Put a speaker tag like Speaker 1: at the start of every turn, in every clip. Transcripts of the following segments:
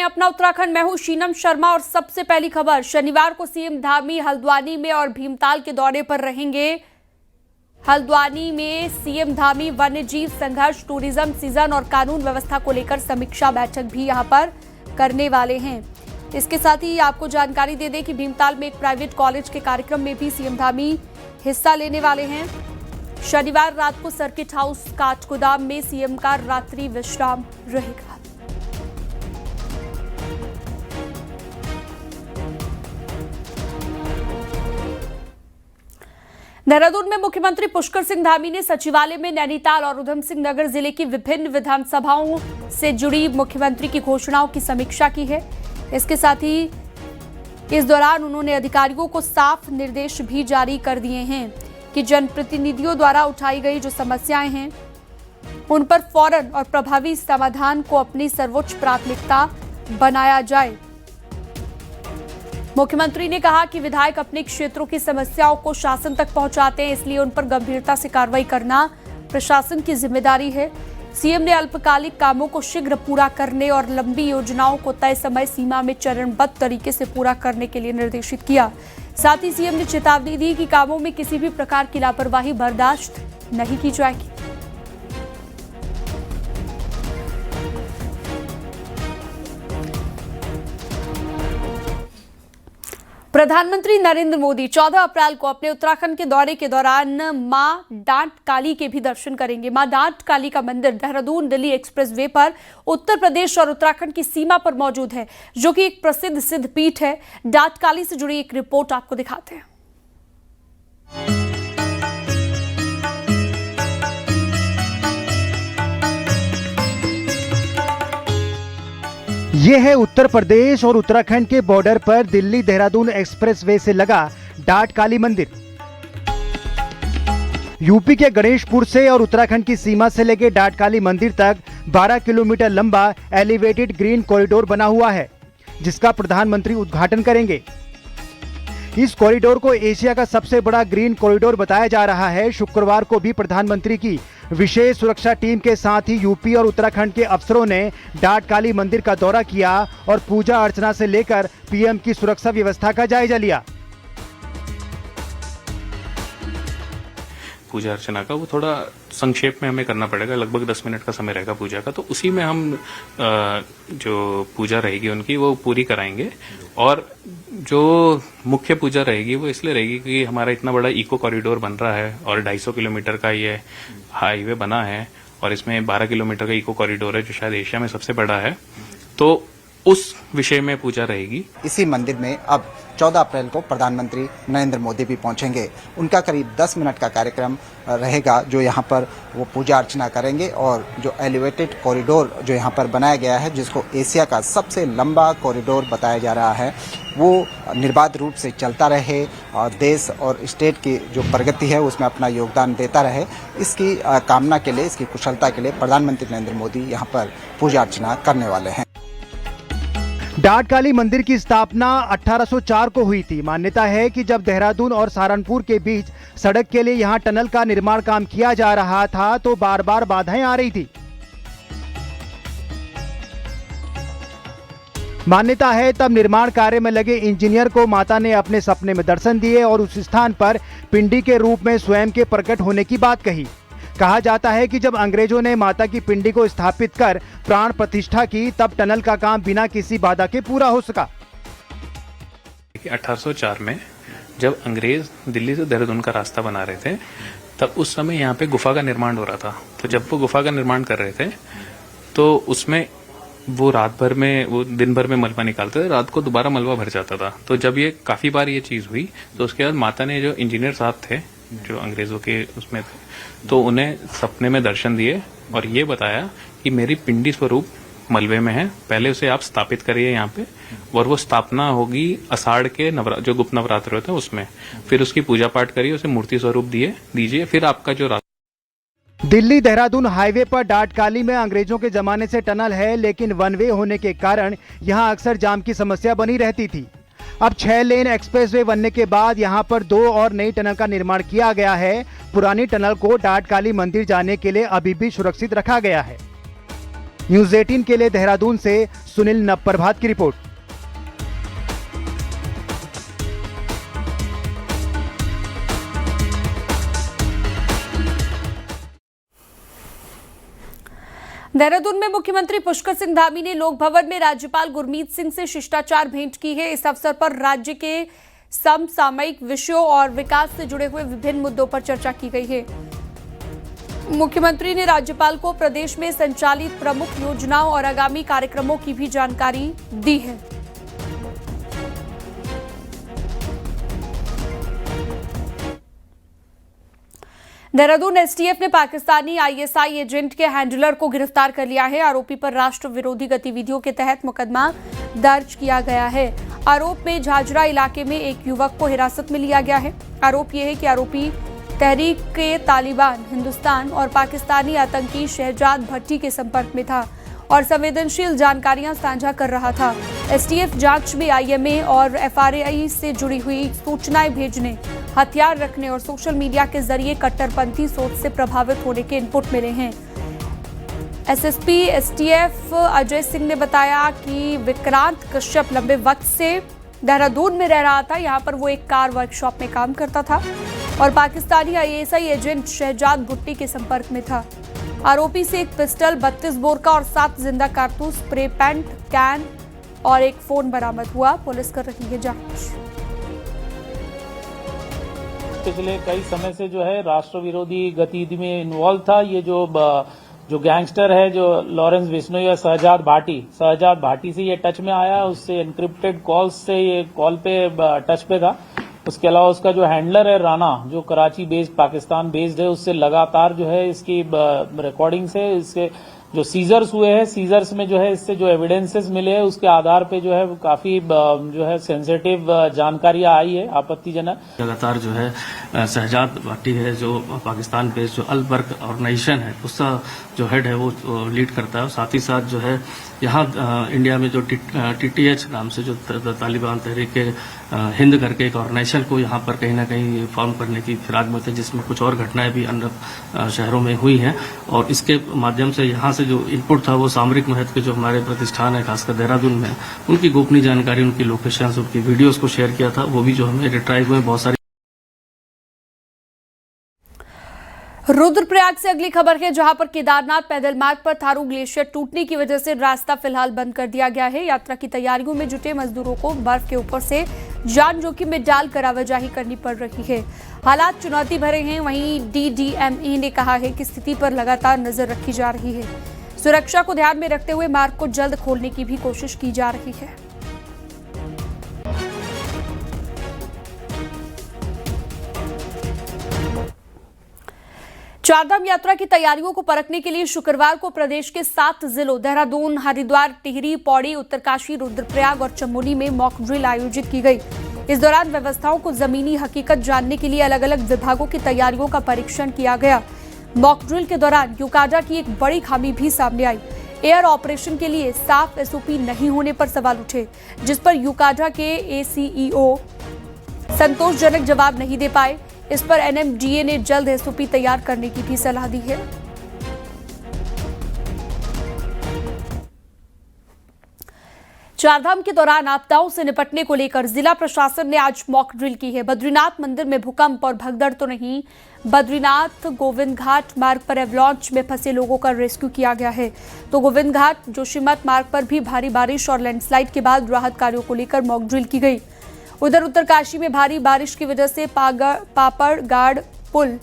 Speaker 1: अपना उत्तराखंड। मैं हूं शीनम शर्मा और सबसे पहली खबर। शनिवार को सीएम धामी हल्द्वानी में और भीमताल के दौरे पर रहेंगे। हल्द्वानी में सीएम धामी वन्य जीव संघर्ष, टूरिज्म सीजन और कानून व्यवस्था को लेकर समीक्षा बैठक भी यहां पर करने वाले हैं। इसके साथ ही आपको जानकारी दे दें कि भीमताल में एक प्राइवेट कॉलेज के कार्यक्रम में भी सीएम धामी हिस्सा लेने वाले हैं। शनिवार रात को सर्किट हाउस काठगोदाम में सीएम का रात्रि विश्राम रहेगा। देहरादून में मुख्यमंत्री पुष्कर सिंह धामी ने सचिवालय में नैनीताल और उधम सिंह नगर जिले की विभिन्न विधानसभाओं से जुड़ी मुख्यमंत्री की घोषणाओं की समीक्षा की है। इसके साथ ही इस दौरान उन्होंने अधिकारियों को साफ निर्देश भी जारी कर दिए हैं कि जनप्रतिनिधियों द्वारा उठाई गई जो समस्याएं हैं उन पर फौरन और प्रभावी समाधान को अपनी सर्वोच्च प्राथमिकता बनाया जाए। मुख्यमंत्री ने कहा कि विधायक अपने क्षेत्रों की समस्याओं को शासन तक पहुंचाते हैं, इसलिए उन पर गंभीरता से कार्रवाई करना प्रशासन की जिम्मेदारी है। सीएम ने अल्पकालिक कामों को शीघ्र पूरा करने और लंबी योजनाओं को तय समय सीमा में चरणबद्ध तरीके से पूरा करने के लिए निर्देशित किया। साथ ही सीएम ने चेतावनी दी कि कामों में किसी भी प्रकार की लापरवाही बर्दाश्त नहीं की जाएगी। प्रधानमंत्री नरेंद्र मोदी 14 अप्रैल को अपने उत्तराखंड के दौरे के दौरान मां डांट काली के भी दर्शन करेंगे। मां डांट काली का मंदिर देहरादून दिल्ली एक्सप्रेसवे पर उत्तर प्रदेश और उत्तराखंड की सीमा पर मौजूद है, जो कि एक प्रसिद्ध सिद्ध पीठ है। डांट काली से जुड़ी एक रिपोर्ट आपको दिखाते हैं।
Speaker 2: ये है उत्तर प्रदेश और उत्तराखंड के बॉर्डर पर दिल्ली देहरादून एक्सप्रेसवे से लगा डांट काली मंदिर। यूपी के गणेशपुर से और उत्तराखंड की सीमा से लेकर डांट काली मंदिर तक 12 किलोमीटर लंबा एलिवेटेड ग्रीन कॉरिडोर बना हुआ है, जिसका प्रधानमंत्री उद्घाटन करेंगे। इस कॉरिडोर को एशिया का सबसे बड़ा ग्रीन कॉरिडोर बताया जा रहा है। शुक्रवार को भी प्रधानमंत्री की विशेष सुरक्षा टीम के साथ ही यूपी और उत्तराखंड के अफसरों ने डांट काली मंदिर का दौरा किया और पूजा अर्चना से लेकर पीएम की सुरक्षा व्यवस्था का जायजा लिया।
Speaker 3: पूजा अर्चना का वो थोड़ा संक्षेप में हमें करना पड़ेगा, लगभग 10 मिनट का समय रहेगा पूजा का, तो उसी में हम जो पूजा रहेगी उनकी वो पूरी कराएंगे। और जो मुख्य पूजा रहेगी वो इसलिए रहेगी कि हमारा इतना बड़ा इको कॉरिडोर बन रहा है और 250 किलोमीटर का ये हाईवे बना है और इसमें 12 किलोमीटर का इको कॉरिडोर है जो शायद एशिया में सबसे बड़ा है, तो उस विषय में पूजा रहेगी।
Speaker 4: इसी मंदिर में अब 14 अप्रैल को प्रधानमंत्री नरेंद्र मोदी भी पहुंचेंगे। उनका करीब 10 मिनट का कार्यक्रम रहेगा, जो यहां पर वो पूजा अर्चना करेंगे और जो एलिवेटेड कॉरिडोर जो यहां पर बनाया गया है, जिसको एशिया का सबसे लंबा कॉरिडोर बताया जा रहा है, वो निर्बाध रूप से चलता रहे और देश और स्टेट की जो प्रगति है उसमें अपना योगदान देता रहे। इसकी कामना के लिए, इसकी कुशलता के लिए प्रधानमंत्री नरेंद्र मोदी यहाँ पर पूजा अर्चना करने वाले हैं।
Speaker 2: डांट काली मंदिर की स्थापना 1804 को हुई थी। मान्यता है कि जब देहरादून और सहारनपुर के बीच सड़क के लिए यहां टनल का निर्माण काम किया जा रहा था तो बार बार बाधाएं आ रही थी। मान्यता है तब निर्माण कार्य में लगे इंजीनियर को माता ने अपने सपने में दर्शन दिए और उस स्थान पर पिंडी के रूप में स्वयं के प्रकट होने की बात कही। कहा जाता है कि जब अंग्रेजों ने माता की पिंडी को स्थापित कर प्राण प्रतिष्ठा की, तब टनल का काम बिना किसी बाधा के पूरा हो सका।
Speaker 3: 1804 में जब अंग्रेज दिल्ली से देहरादून का रास्ता बना रहे थे, तब उस समय यहाँ पे गुफा का निर्माण हो रहा था। तो जब वो गुफा का निर्माण कर रहे थे तो उसमें वो रात भर में, वो दिन भर में मलबा निकालते थे, रात को दोबारा मलबा भर जाता था। तो जब ये काफी बार ये चीज हुई तो उसके बाद माता ने, जो इंजीनियर साहब थे जो अंग्रेजों के उसमें थे, तो उन्हें सपने में दर्शन दिए और ये बताया कि मेरी पिंडी स्वरूप मलबे में है, पहले उसे आप स्थापित करिए यहाँ पे, और वो स्थापना होगी आषाढ़ के जो गुप्त नवरात्र होते हैं उसमें, फिर उसकी पूजा पाठ करिए, उसे मूर्ति स्वरूप दीजिए, फिर आपका जो
Speaker 2: दिल्ली देहरादून हाईवे पर डांट काली में अंग्रेजों के जमाने से टनल है, लेकिन वन वे होने के कारण यहां अक्सर जाम की समस्या बनी रहती थी। अब 6 लेन एक्सप्रेसवे बनने के बाद यहां पर 2 और नई टनल का निर्माण किया गया है। पुरानी टनल को डांट काली मंदिर जाने के लिए अभी भी सुरक्षित रखा गया है। न्यूज 18 के लिए देहरादून से सुनील नवप्रभात की रिपोर्ट।
Speaker 1: देहरादून में मुख्यमंत्री पुष्कर सिंह धामी ने लोक भवन में राज्यपाल गुरमीत सिंह से शिष्टाचार भेंट की है। इस अवसर पर राज्य के समसामयिक विषयों और विकास से जुड़े हुए विभिन्न मुद्दों पर चर्चा की गई है। मुख्यमंत्री ने राज्यपाल को प्रदेश में संचालित प्रमुख योजनाओं और आगामी कार्यक्रमों की भी जानकारी दी है। देहरादून एसटीएफ ने पाकिस्तानी आईएसआई एजेंट के हैंडलर को गिरफ्तार कर लिया है। आरोपी पर राष्ट्र विरोधी गतिविधियों के तहत मुकदमा दर्ज किया गया है। आरोप में झाझरा इलाके में एक युवक को हिरासत में लिया गया है। आरोप यह है कि आरोपी तहरीक-ए-तालिबान हिंदुस्तान और पाकिस्तानी आतंकी शहजाद भट्टी के संपर्क में था और संवेदनशील जानकारियां साझा कर रहा था। एसटीएफ जांच में आईएमए और एफआरआई से जुड़ी हुई सूचनाएं भेजने, हथियार रखने और सोशल मीडिया के जरिए कट्टरपंथी सोच से प्रभावित होने के इनपुट मिले हैं। एसएसपी एसटीएफ अजय सिंह ने बताया कि विक्रांत कश्यप लंबे वक्त से देहरादून में रह रहा था। यहाँ पर वो एक कार वर्कशॉप में काम करता था और पाकिस्तानी आईएसआई एजेंट शहजाद भुट्टी के संपर्क में था। आरोपी से एक पिस्टल, 32 बोर का और 7 जिंदा कारतूस, स्प्रे पेंट, कैन और एक फोन बरामद हुआ। पुलिस कर रही है जांच।
Speaker 5: पिछले कई समय से जो है राष्ट्र विरोधी गतिविधि में इन्वॉल्व था। ये जो गैंगस्टर है, जो लॉरेंस बिश्नोई या शहजाद भाटी से ये टच में आया। उससे एनक्रिप्टेड कॉल्स से ये कॉल पे टच पे था। उसके अलावा उसका जो हैंडलर है राना, जो कराची बेस्ड, पाकिस्तान बेस्ड है, उससे लगातार जो है इसकी रिकॉर्डिंग से इसके जो सीजर्स हुए हैं, सीजर्स में जो है इससे जो एविडेंसेस मिले हैं उसके आधार पे जो है काफी जो है सेंसिटिव जानकारियां आई है, आपत्तिजनक।
Speaker 6: लगातार जो है शहजाद भट्टी है, जो पाकिस्तान पे जो अल बर्क ऑर्गेनाइजेशन है उसका जो हेड है वो लीड करता है। और साथ ही साथ जो है यहाँ इंडिया में जो टीटीएच नाम से जो तालिबान तहरीक हिंद करके एक ऑर्गेनाइजेशन को यहाँ पर कहीं ना कहीं फॉर्म करने की फिराक में थे, जिसमें कुछ और घटनाएं भी अन्य शहरों में हुई हैं। और इसके माध्यम से यहाँ से जो इनपुट था वो सामरिक महत्व के जो हमारे प्रतिष्ठान है खासकर देहरादून में, उनकी गोपनीय जानकारी, उनकी लोकेशन, उनकी वीडियोज को शेयर किया था। वो भी जो हमें रिट्राइव हुए बहुत सारी।
Speaker 1: रुद्रप्रयाग से अगली खबर है, जहां पर केदारनाथ पैदल मार्ग पर थारू ग्लेशियर टूटने की वजह से रास्ता फिलहाल बंद कर दिया गया है। यात्रा की तैयारियों में जुटे मजदूरों को बर्फ के ऊपर से जान जोखिम में डालकर आवाजाही करनी पड़ रही है। हालात चुनौती भरे हैं। वहीं डीडीएमई ने कहा है कि स्थिति पर लगातार नजर रखी जा रही है। सुरक्षा को ध्यान में रखते हुए मार्ग को जल्द खोलने की भी कोशिश की जा रही है। चारधाम यात्रा की तैयारियों को परखने के लिए शुक्रवार को प्रदेश के 7 जिलों देहरादून, हरिद्वार, टिहरी, पौड़ी, उत्तरकाशी, रुद्रप्रयाग और चमोली में मॉक ड्रिल आयोजित की गई। इस दौरान व्यवस्थाओं को जमीनी हकीकत जानने के लिए अलग अलग विभागों की तैयारियों का परीक्षण किया गया। मॉक ड्रिल के दौरान यूकाडा की एक बड़ी खामी भी सामने आई। एयर ऑपरेशन के लिए साफ एसओपी नहीं होने पर सवाल उठे, जिस पर यूकाडा के एसीईओ संतोषजनक जवाब नहीं दे पाए। इस पर एनएमडीए ने जल्द एसओपी तैयार करने की भी सलाह दी है। चारधाम के दौरान आपदाओं से निपटने को लेकर जिला प्रशासन ने आज मॉक ड्रिल की है। बद्रीनाथ मंदिर में भूकंप और भगदड़ तो नहीं, बद्रीनाथ गोविंद घाट मार्ग पर एवलांच में फंसे लोगों का रेस्क्यू किया गया है। तो गोविंद घाट जोशीमठ मार्ग पर भी भारी बारिश और लैंडस्लाइड के बाद राहत कार्यों को लेकर मॉक ड्रिल की गई। उधर उत्तरकाशी में भारी बारिश की वजह से पापड़गाड़ पुल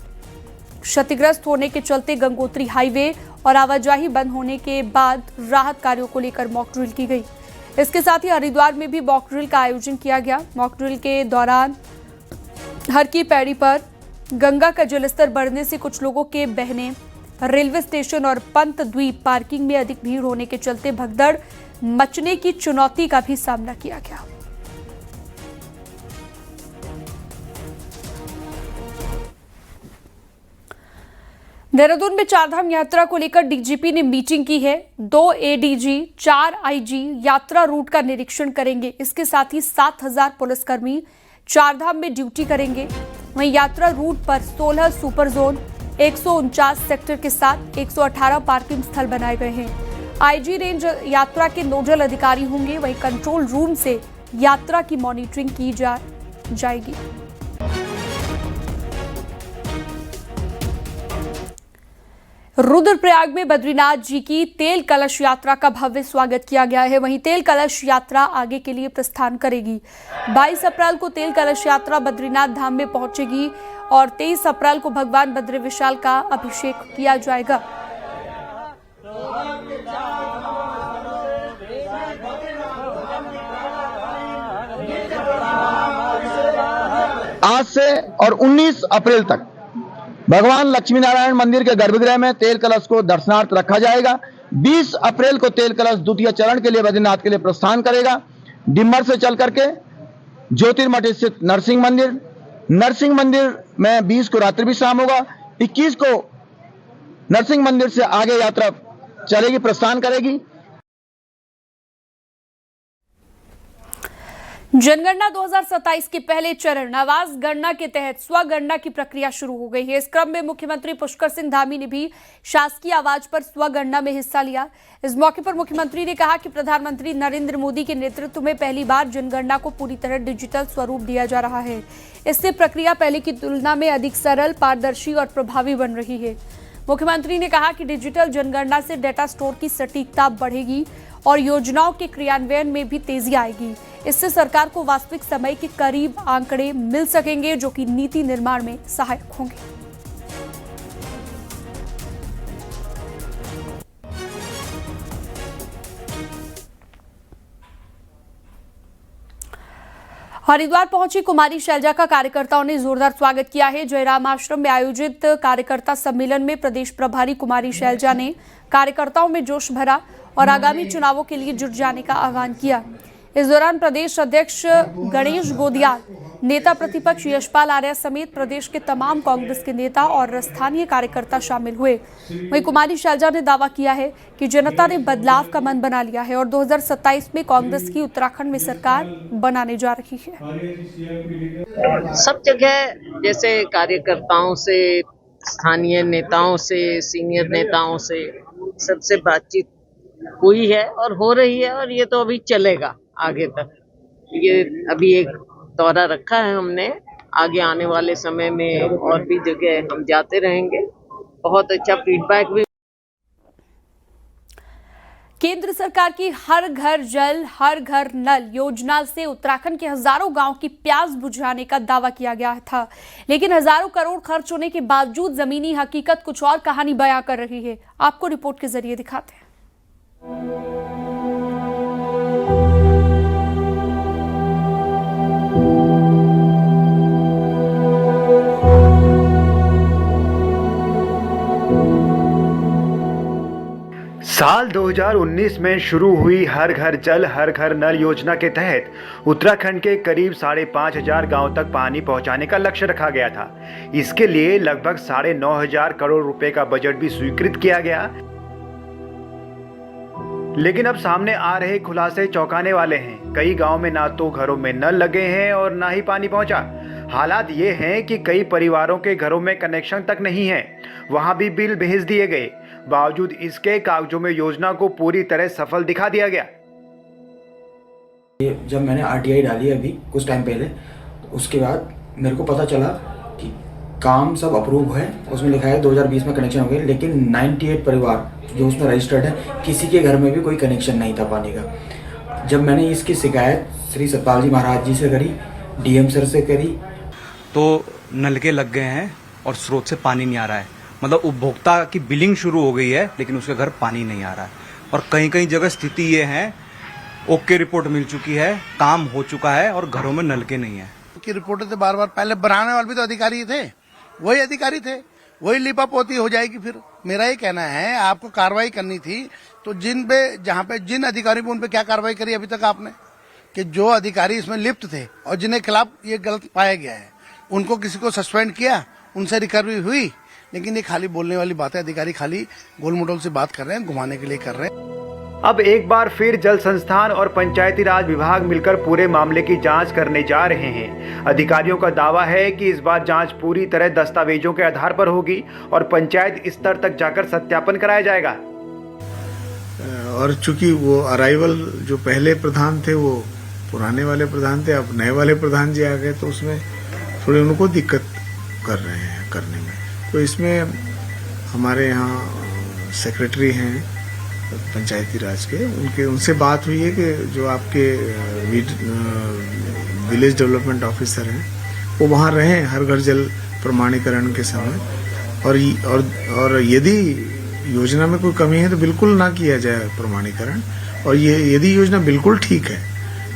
Speaker 1: क्षतिग्रस्त होने के चलते गंगोत्री हाईवे और आवाजाही बंद होने के बाद राहत कार्यों को लेकर मॉक ड्रिल की गई। इसके साथ ही हरिद्वार में भी मॉक ड्रिल का आयोजन किया गया। मॉक ड्रिल के दौरान हर की पैड़ी पर गंगा का जलस्तर बढ़ने से कुछ लोगों के बहने, रेलवे स्टेशन और पंत द्वीप पार्किंग में अधिक भीड़ होने के चलते भगदड़ मचने की चुनौती का भी सामना किया गया। देहरादून में चारधाम यात्रा को लेकर डीजीपी ने मीटिंग की है। 2 एडीजी, 4 आईजी यात्रा रूट का निरीक्षण करेंगे। इसके साथ ही 7000 पुलिसकर्मी चारधाम में ड्यूटी करेंगे। वहीं यात्रा रूट पर 16 सुपर जोन, 149 सेक्टर के साथ 118 पार्किंग स्थल बनाए गए हैं। आईजी रेंज यात्रा के नोडल अधिकारी होंगे। वहीं कंट्रोल रूम से यात्रा की मॉनिटरिंग की जाएगी। रुद्रप्रयाग में बद्रीनाथ जी की तेल कलश यात्रा का भव्य स्वागत किया गया है। वहीं तेल कलश यात्रा आगे के लिए प्रस्थान करेगी। 22 अप्रैल को तेल कलश यात्रा बद्रीनाथ धाम में पहुंचेगी और 23 अप्रैल को भगवान बद्री विशाल का अभिषेक किया जाएगा।
Speaker 7: आज से और 19 अप्रैल तक भगवान लक्ष्मी नारायण मंदिर के गर्भगृह में तेल कलश को दर्शनार्थ रखा जाएगा। 20 अप्रैल को तेल कलश द्वितीय चरण के लिए बद्रीनाथ के लिए प्रस्थान करेगा। डिम्बर से चल करके ज्योतिर्मठ स्थित नरसिंह मंदिर में 20 को रात्रि विश्राम होगा। 21 को नरसिंह मंदिर से आगे यात्रा चलेगी, प्रस्थान करेगी।
Speaker 1: जनगणना 2027 के पहले चरण आवास गणना के तहत स्वगणना की प्रक्रिया शुरू हो गई है। इस क्रम में मुख्यमंत्री पुष्कर सिंह धामी ने भी शासकीय आवाज पर स्वगणना में हिस्सा लिया। इस मौके पर मुख्यमंत्री ने कहा कि प्रधानमंत्री नरेंद्र मोदी के नेतृत्व में पहली बार जनगणना को पूरी तरह डिजिटल स्वरूप दिया जा रहा है। इससे प्रक्रिया पहले की तुलना में अधिक सरल, पारदर्शी और प्रभावी बन रही है। मुख्यमंत्री ने कहा कि डिजिटल जनगणना से डेटा स्टोर की सटीकता बढ़ेगी और योजनाओं के क्रियान्वयन में भी तेजी आएगी। इससे सरकार को वास्तविक समय के करीब आंकड़े मिल सकेंगे, जो कि नीति निर्माण में सहायक होंगे। हरिद्वार पहुंची कुमारी शैलजा का कार्यकर्ताओं ने जोरदार स्वागत किया है। जयराम आश्रम में आयोजित कार्यकर्ता सम्मेलन में प्रदेश प्रभारी कुमारी शैलजा ने कार्यकर्ताओं में जोश भरा और आगामी चुनावों के लिए जुट जाने का आह्वान किया। इस दौरान प्रदेश अध्यक्ष गणेश गोदियाल, नेता प्रतिपक्ष यशपाल आर्या समेत प्रदेश के तमाम कांग्रेस के नेता और स्थानीय कार्यकर्ता शामिल हुए। वहीं कुमारी शैलजा ने दावा किया है कि जनता ने बदलाव का मन बना लिया है और 2027 में कांग्रेस की उत्तराखंड में सरकार बनाने जा रही है।
Speaker 8: सब जगह जैसे कार्यकर्ताओं से, स्थानीय नेताओं से, सीनियर नेताओं से सबसे बातचीत हुई है और हो रही है और ये तो अभी चलेगा आगे तक। ये अभी एक दौरा रखा है हमने, आगे आने वाले समय में और भी जगह हम जाते रहेंगे। बहुत अच्छा फीडबैक भी।
Speaker 1: केंद्र सरकार की हर घर जल हर घर नल योजना से उत्तराखंड के हजारों गांव की प्यास बुझाने का दावा किया गया था, लेकिन हजारों करोड़ खर्च होने के बावजूद जमीनी हकीकत कुछ और कहानी बयां कर रही है। आपको रिपोर्ट के जरिए दिखाते हैं।
Speaker 2: साल 2019 में शुरू हुई हर घर जल हर घर नल योजना के तहत उत्तराखंड के करीब 5,500 गांव तक पानी पहुंचाने का लक्ष्य रखा गया था। इसके लिए लगभग 9,500 करोड़ रुपए का बजट भी स्वीकृत किया गया। लेकिन अब सामने आ रहे खुलासे चौंकाने वाले हैं। कई गांव में ना तो घरों में नल लगे हैं और ना ही पानी पहुंचा। हालात ये हैं कि कई परिवारों के घरों में कनेक्शन तक नहीं है, वहां भी बिल भेज दिए गए। बावजूद इसके कागजों में योजना को पूरी तरह सफल दिखा दिया गया।
Speaker 9: जब मैंने आरटीआई डाली अभी कुछ टाइम पहले, उसके बाद मेरे को पता चला कि काम सब अप्रूव है। उसमें लिखा है 2020 में कनेक्शन हो गए, लेकिन 98 परिवार जो उसमें रजिस्टर्ड है, किसी के घर में भी कोई कनेक्शन नहीं था पानी का। जब मैंने इसकी शिकायत श्री सतपाल जी महाराज जी से करी, डीएम सर से करी,
Speaker 10: तो नलके लग गए हैं और स्रोत से पानी नहीं आ रहा है। मतलब उपभोक्ता की बिलिंग शुरू हो गई है, लेकिन उसके घर पानी नहीं आ रहा है। और कहीं कहीं जगह स्थिति ये है, ओके रिपोर्ट मिल चुकी है, काम हो चुका है और घरों में नलके नहीं है।
Speaker 11: की रिपोर्टें तो बार बार, पहले बनाने वाले भी तो अधिकारी थे, वही अधिकारी थे, वही लिपापोती हो जाएगी। फिर मेरा ये कहना है, आपको कार्रवाई करनी थी तो जहाँ पे जिन अधिकारी पे उन पे क्या कार्रवाई करी अभी तक आपने, कि जो अधिकारी इसमें लिप्त थे और जिन्हें खिलाफ ये गलत पाया गया है, उनको किसी को सस्पेंड किया, उनसे रिकवरी हुई। लेकिन ये खाली बोलने वाली बात है, अधिकारी खाली गोल मटोल से बात कर रहे हैं, घुमाने के लिए कर रहे हैं।
Speaker 2: अब एक बार फिर जल संस्थान और पंचायती राज विभाग मिलकर पूरे मामले की जांच करने जा रहे हैं। अधिकारियों का दावा है कि इस बार जांच पूरी तरह दस्तावेजों के आधार पर होगी और पंचायत स्तर तक जाकर सत्यापन कराया जाएगा।
Speaker 11: और चूंकि वो अराइवल जो पहले प्रधान थे वो पुराने वाले प्रधान थे, अब नए वाले प्रधान जी आ गए, तो उसमें थोड़ी उनको दिक्कत कर रहे हैं करने में। तो इसमें हमारे यहाँ सेक्रेटरी हैं पंचायती राज के, उनसे बात हुई है कि जो आपके विलेज डेवलपमेंट ऑफिसर हैं वो वहाँ रहें हर घर जल प्रमाणीकरण के समय, और यदि योजना में कोई कमी है तो बिल्कुल ना किया जाए प्रमाणीकरण, और ये यदि योजना बिल्कुल ठीक है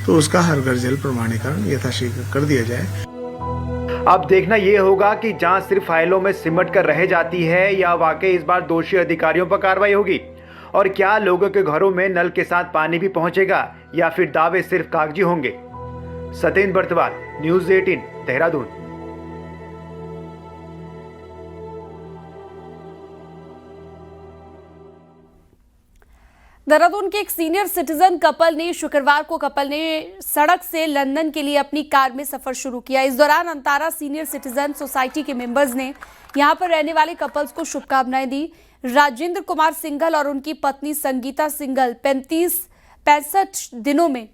Speaker 11: तो उसका हर घर जल प्रमाणीकरण यथाशीघ्र कर दिया जाए।
Speaker 2: अब देखना ये होगा कि जांच सिर्फ फाइलों में सिमट कर रह जाती है या वाकई इस बार दोषी अधिकारियों पर कार्रवाई होगी, और क्या लोगों के घरों में नल के साथ पानी भी पहुंचेगा या फिर दावे सिर्फ कागजी होंगे। सतेंद्र बर्तवाल, न्यूज़ 18, देहरादून।
Speaker 1: देहरादून के एक सीनियर सिटीजन कपल ने शुक्रवार को सड़क से लंदन के लिए अपनी कार में सफर शुरू किया। इस दौरान अंतारा सीनियर सिटीजन सोसाइटी के मेंबर्स ने यहां पर रहने वाले कपल्स को शुभकामनाएं दी। राजेंद्र कुमार सिंघल और उनकी पत्नी संगीता सिंघल 65 दिनों में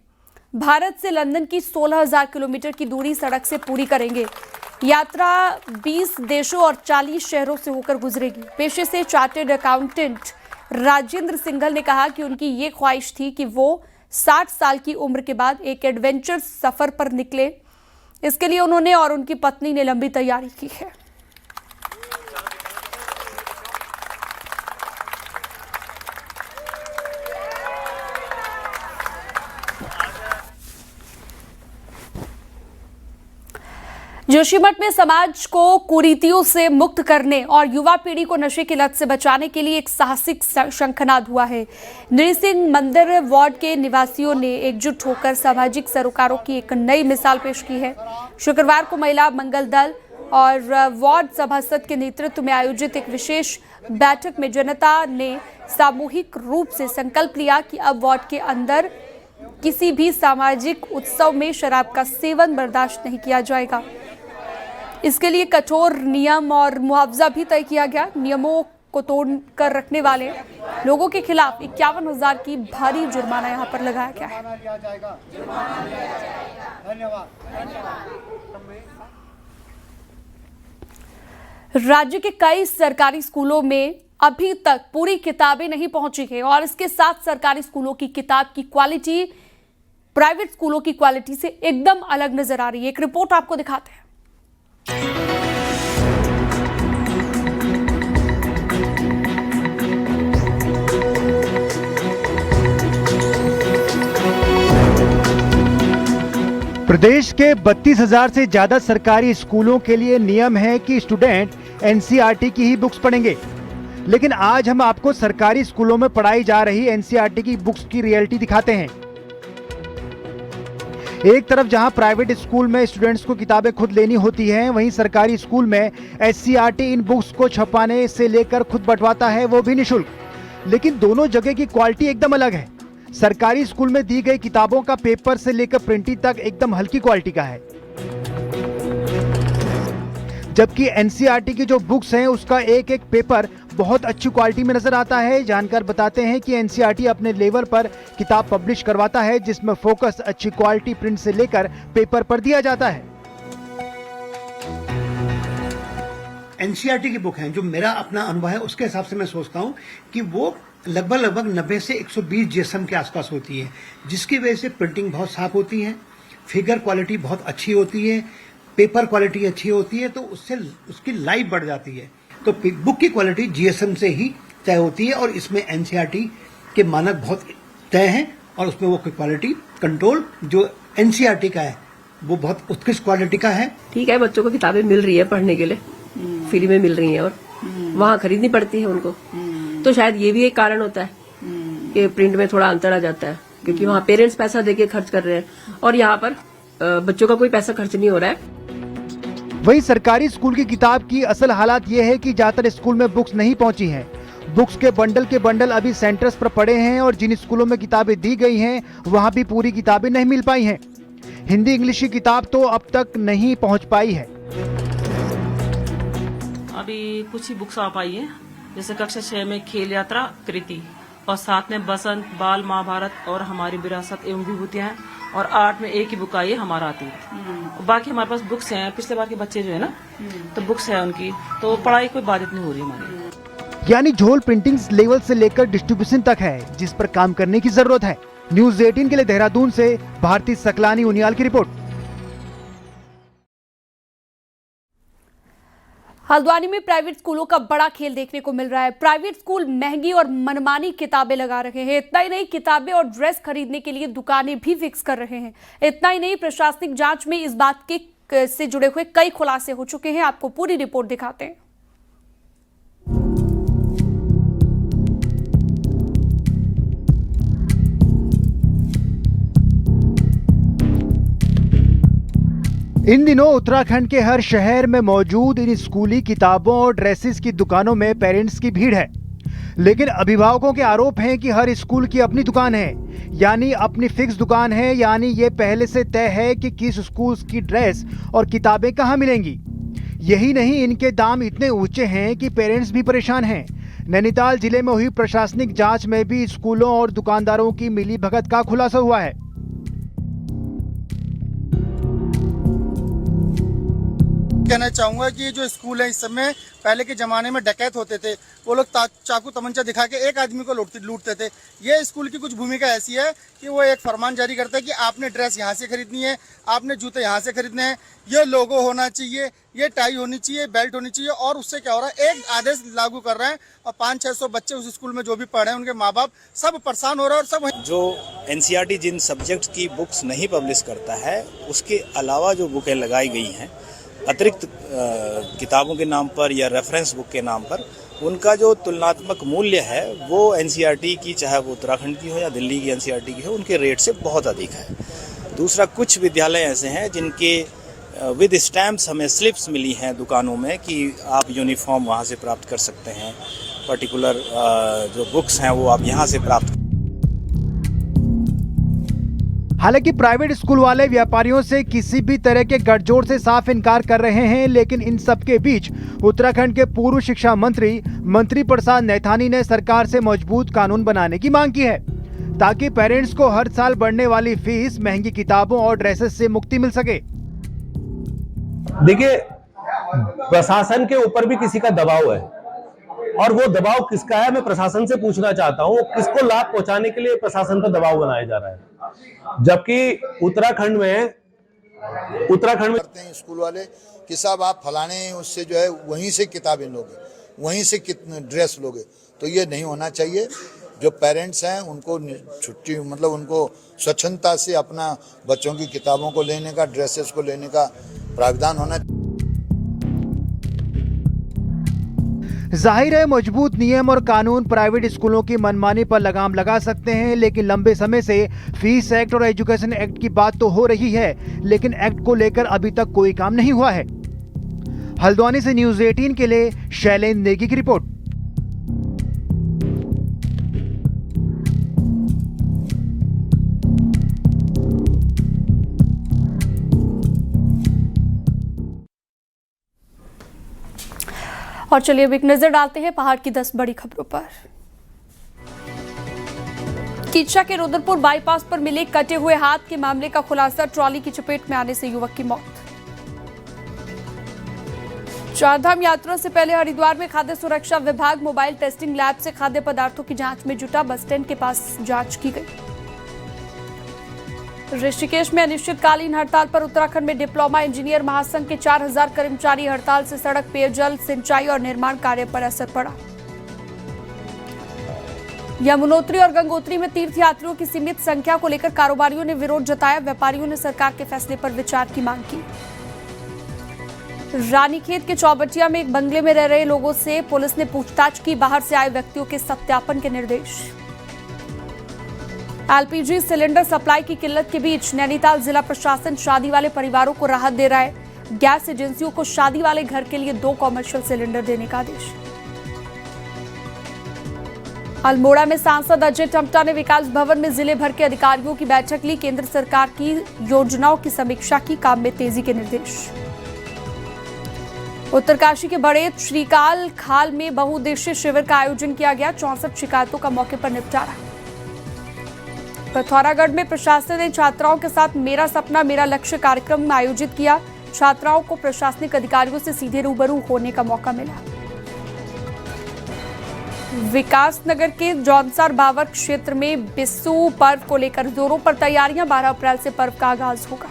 Speaker 1: भारत से लंदन की 16,000 किलोमीटर की दूरी सड़क से पूरी करेंगे। यात्रा 20 देशों और 40 शहरों से होकर गुजरेगी। पेशे से चार्टर्ड अकाउंटेंट राजेंद्र सिंघल ने कहा कि उनकी ये ख्वाहिश थी कि वो 60 साल की उम्र के बाद एक एडवेंचर सफर पर निकले। इसके लिए उन्होंने और उनकी पत्नी ने लंबी तैयारी की है। जोशीमठ में समाज को कुरीतियों से मुक्त करने और युवा पीढ़ी को नशे की लत से बचाने के लिए एक साहसिक शंखनाद हुआ है। नृसिंह मंदिर वार्ड के निवासियों ने एकजुट होकर सामाजिक सरोकारों की एक नई मिसाल पेश की है। शुक्रवार को महिला मंगल दल और वार्ड सभासद के नेतृत्व में आयोजित एक विशेष बैठक में जनता ने सामूहिक रूप से संकल्प लिया कि अब वार्ड के अंदर किसी भी सामाजिक उत्सव में शराब का सेवन बर्दाश्त नहीं किया जाएगा। इसके लिए कठोर नियम और मुआवजा भी तय किया गया। नियमों को तोड़कर रखने वाले लोगों के खिलाफ 51,000 की भारी जुर्माना यहां पर लगाया गया है। राज्य के कई सरकारी स्कूलों में अभी तक पूरी किताबें नहीं पहुंची है और इसके साथ सरकारी स्कूलों की किताब की क्वालिटी प्राइवेट स्कूलों की क्वालिटी से एकदम अलग नजर आ रही है। एक रिपोर्ट आपको दिखाते हैं।
Speaker 2: प्रदेश के 32,000 से ज्यादा सरकारी स्कूलों के लिए नियम है कि स्टूडेंट एनसीईआरटी की ही बुक्स पढ़ेंगे, लेकिन आज हम आपको सरकारी स्कूलों में पढ़ाई जा रही एनसीईआरटी की बुक्स की रियलिटी दिखाते हैं। एक तरफ जहां प्राइवेट स्कूल में स्टूडेंट्स को किताबें खुद लेनी होती हैं, वहीं सरकारी स्कूल में एससीईआरटी इन बुक्स को छपाने से लेकर खुद बंटवाता है, वो भी निःशुल्क। लेकिन दोनों जगह की क्वालिटी एकदम अलग है। सरकारी स्कूल में दी गई किताबों का पेपर से लेकर प्रिंटिंग तक एकदम हल्की क्वालिटी का है, जबकि एनसीईआरटी की जो बुक्स हैं उसका एक एक पेपर बहुत अच्छी क्वालिटी में नजर आता है। जानकार बताते हैं कि एनसीईआरटी अपने लेवल पर किताब पब्लिश करवाता है, जिसमें फोकस अच्छी क्वालिटी प्रिंट से लेकर पेपर पर दिया जाता है।
Speaker 12: एनसीईआरटी की बुक है, जो मेरा अपना अनुभव है उसके हिसाब से मैं सोचता हूं कि वो लगभग 90 से 120 जीएसएम के आसपास होती है, जिसकी वजह से प्रिंटिंग बहुत साफ होती है, फिगर क्वालिटी बहुत अच्छी होती है, पेपर क्वालिटी अच्छी होती है, तो उससे उसकी लाइफ बढ़ जाती है। तो बुक की क्वालिटी जीएसएम से ही तय होती है और इसमें एनसीईआरटी के मानक बहुत तय हैं और उसमें वो क्वालिटी कंट्रोल जो एनसीईआरटी का है वो बहुत उत्कृष्ट क्वालिटी का है।
Speaker 13: ठीक है, बच्चों को किताबें मिल रही है पढ़ने के लिए, फ्री में मिल रही हैं और वहाँ खरीदनी पड़ती है उनको, तो शायद ये भी एक कारण होता है कि प्रिंट में थोड़ा अंतर आ जाता है, क्योंकि वहाँ पेरेंट्स पैसा देके खर्च कर रहे हैं और यहाँ पर बच्चों का कोई पैसा खर्च नहीं हो रहा है।
Speaker 2: वही सरकारी स्कूल की किताब की असल हालात ये है कि ज्यादातर स्कूल में बुक्स नहीं पहुंची हैं। बुक्स के बंडल अभी सेंटर्स पर पड़े हैं और जिन स्कूलों में किताबें दी गई हैं वहां भी पूरी किताबें नहीं मिल पाई हैं। हिंदी इंग्लिश की किताब तो अब तक नहीं पहुंच पाई है।
Speaker 14: अभी कुछ ही बुक्स आ पाई है, जैसे कक्षा 6 में खेल यात्रा कृति और साथ में बसंत, बाल, महाभारत और हमारी विरासत एवं विभूतियां हैं। और आर्ट में एक ही बुक आई है हमारा अतीत। बाकी हमारे पास बुक्स हैं, पिछले बार के बच्चे जो है ना, तो बुक्स है उनकी, तो पढ़ाई कोई बाधित नहीं हो रही हमारी।
Speaker 2: यानी झोल प्रिंटिंग्स लेवल से लेकर डिस्ट्रीब्यूशन तक है जिस पर काम करने की जरूरत है। न्यूज 18 के लिए देहरादून से भारती सकलानी उनियाल की रिपोर्ट।
Speaker 1: हल्द्वानी में प्राइवेट स्कूलों का बड़ा खेल देखने को मिल रहा है। प्राइवेट स्कूल महंगी और मनमानी किताबें लगा रहे हैं। इतना ही नहीं, किताबें और ड्रेस खरीदने के लिए दुकानें भी फिक्स कर रहे हैं। इतना ही नहीं, प्रशासनिक जांच में इस बात के से जुड़े हुए कई खुलासे हो चुके हैं। आपको पूरी रिपोर्ट दिखाते हैं।
Speaker 2: इन दिनों उत्तराखंड के हर शहर में मौजूद इन स्कूली किताबों और ड्रेसेस की दुकानों में पेरेंट्स की भीड़ है। लेकिन अभिभावकों के आरोप हैं कि हर स्कूल की अपनी दुकान है, यानी अपनी फिक्स दुकान है, यानी ये पहले से तय है कि किस स्कूल की ड्रेस और किताबें कहाँ मिलेंगी। यही नहीं, इनके दाम इतने ऊंचे हैं कि पेरेंट्स भी परेशान हैं। नैनीताल जिले में हुई प्रशासनिक जांच में भी स्कूलों और दुकानदारों की मिलीभगत का खुलासा हुआ है।
Speaker 15: कहना चाहूंगा कि जो स्कूल है इस समय पहले के जमाने में डकैत होते थे, वो लोग चाकू तमंचा दिखा के एक आदमी को लूटते थे। ये स्कूल की कुछ भूमिका ऐसी है कि वो एक फरमान जारी करता है कि आपने ड्रेस यहाँ से खरीदनी है, आपने जूते यहाँ से खरीदने हैं, ये लोगो होना चाहिए, ये टाई होनी चाहिए, बेल्ट होनी चाहिए। और उससे क्या हो रहा है, एक आदेश लागू कर रहे हैं और 500-600 बच्चे उस स्कूल में जो भी पढ़ रहे हैं, उनके माँ बाप सब परेशान हो रहे हैं। और सब
Speaker 16: जो NCERT जिन सब्जेक्ट की बुक्स नहीं पब्लिश करता है, उसके अलावा जो बुकें लगाई गई हैं अतिरिक्त किताबों के नाम पर या रेफरेंस बुक के नाम पर, उनका जो तुलनात्मक मूल्य है वो NCERT की, चाहे वो उत्तराखंड की हो या दिल्ली की NCERT की हो, उनके रेट से बहुत अधिक है। दूसरा, कुछ विद्यालय ऐसे हैं जिनके विद स्टैम्प्स हमें स्लिप्स मिली हैं दुकानों में कि आप यूनिफॉर्म वहाँ से प्राप्त कर सकते हैं, पर्टिकुलर जो बुक्स हैं वो आप यहाँ से प्राप्त।
Speaker 2: हालांकि प्राइवेट स्कूल वाले व्यापारियों से किसी भी तरह के गठजोड़ से साफ इनकार कर रहे हैं, लेकिन इन सब के बीच उत्तराखंड के पूर्व शिक्षा मंत्री प्रसाद नैथानी ने सरकार से मजबूत कानून बनाने की मांग की है, ताकि पेरेंट्स को हर साल बढ़ने वाली फीस, महंगी किताबों और ड्रेसेस से मुक्ति मिल सके।
Speaker 17: देखिए, प्रशासन के ऊपर भी किसी का दबाव है, और वो दबाव किसका है मैं प्रशासन से पूछना चाहता हूँ। किसको लाभ पहुंचाने के लिए प्रशासन पर दबाव बनाया जा रहा है, जबकि उत्तराखंड में करते
Speaker 18: हैं स्कूल वाले कि साहब आप फलाने उससे जो है वहीं से किताबें लोगे, वहीं से ड्रेस लोगे, तो ये नहीं होना चाहिए। जो पेरेंट्स हैं उनको छुट्टी, मतलब उनको स्वच्छंदता से अपना बच्चों की किताबों को लेने का, ड्रेसेस को लेने का प्रावधान होना।
Speaker 2: जाहिर है, मजबूत नियम और कानून प्राइवेट स्कूलों की मनमानी पर लगाम लगा सकते हैं, लेकिन लंबे समय से फीस एक्ट और एजुकेशन एक्ट की बात तो हो रही है, लेकिन एक्ट को लेकर अभी तक कोई काम नहीं हुआ है। हल्द्वानी से न्यूज 18 के लिए शैलेंद्र नेगी की रिपोर्ट।
Speaker 1: और चलिए अब एक नजर डालते हैं पहाड़ की 10 बड़ी खबरों पर। कीचा के रुद्रपुर बाईपास पर मिले कटे हुए हाथ के मामले का खुलासा, ट्रॉली की चपेट में आने से युवक की मौत। चारधाम यात्रा से पहले हरिद्वार में खाद्य सुरक्षा विभाग मोबाइल टेस्टिंग लैब से खाद्य पदार्थों की जांच में जुटा, बस स्टैंड के पास जांच की गई। ऋषिकेश में अनिश्चितकालीन हड़ताल पर उत्तराखंड में डिप्लोमा इंजीनियर महासंघ के 4000 कर्मचारी हड़ताल से सड़क, पेयजल, सिंचाई और निर्माण कार्य पर असर पड़ा। यमुनोत्री और गंगोत्री में तीर्थयात्रियों की सीमित संख्या को लेकर कारोबारियों ने विरोध जताया, व्यापारियों ने सरकार के फैसले पर विचार की मांग की। रानीखेत के चौबटिया में एक बंगले में रह रहे लोगों से पुलिस ने पूछताछ की, बाहर से आए व्यक्तियों के सत्यापन के निर्देश। LPG सिलेंडर सप्लाई की किल्लत के बीच नैनीताल जिला प्रशासन शादी वाले परिवारों को राहत दे रहा है, गैस एजेंसियों को शादी वाले घर के लिए 2 कॉमर्शियल सिलेंडर देने का आदेश। अल्मोड़ा में सांसद अजय टम्टा ने विकास भवन में जिले भर के अधिकारियों की बैठक ली, केंद्र सरकार की योजनाओं की समीक्षा की, काम में तेजी के निर्देश। उत्तरकाशी के बड़े श्रीकाल खाल में बहुउद्देशीय शिविर का आयोजन किया गया। 64 शिकायतों का मौके पर निपटारा। पिथौरागढ़ में प्रशासन ने छात्राओं के साथ मेरा सपना मेरा लक्ष्य कार्यक्रम आयोजित किया। छात्राओं को प्रशासनिक अधिकारियों से सीधे रूबरू होने का मौका मिला। विकासनगर के जौनसर बावर क्षेत्र में बिस्सू पर्व को लेकर जोरों पर तैयारियां। 12 अप्रैल से पर्व का आगाज होगा।